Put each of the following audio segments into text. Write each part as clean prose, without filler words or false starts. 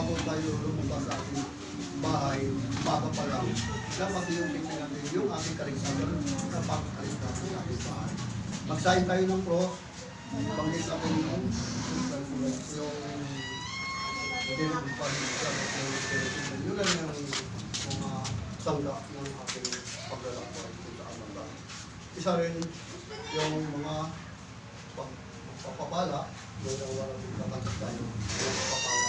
bago tayo lumabas sa ating bahay, bago pa lang, dapat yung tingnan natin yung ating kaligsagan, napakakaligsagan ng ating bahay. Magsayin tayo ng cross, banggit natin yung yun lang yung mga sangga ng ating paglalakbay kung saan man tayo. Isa rin yung mga pagpapala, yung walang kakantag tayo, yung papala.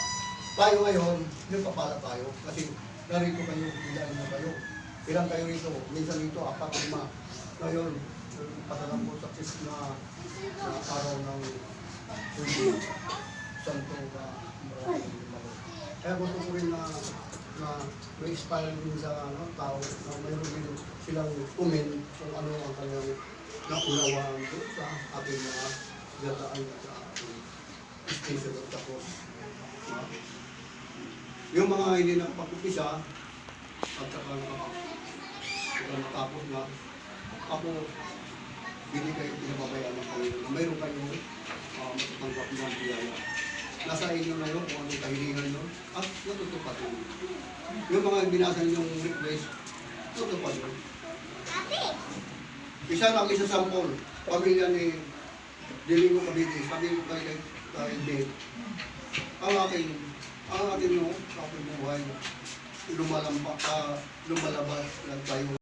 Tayo ngayon, yung papala tayo, kasi narito kayo, ilan na kayo. Ilan kayo rito, minsan dito, 4, 5. Ngayon, patalang po success na araw ng Santo na kaya gusto ko rin na may inspire din sa tao na mayroon din silang comment kung ano ang kanyang naunawaan doon sa ating mga gataan sa ating station at tapos. Yung mga hindi nakapag-upisa at saka nakapagtapos na ako hindi kayo pinababayaan ng Panginoon. Mayroon kayong matatanggap ng biyaya. Nasa inyo na yun kung anong kahilingan yun at natutupad yun. Yung mga binasa ninyong request, natutupad yun. Isa lang, isa sample. Pamilya ni Dilingo Cavite, sabi ko kay Dave, ang ating buhay, lumalabas lang tayo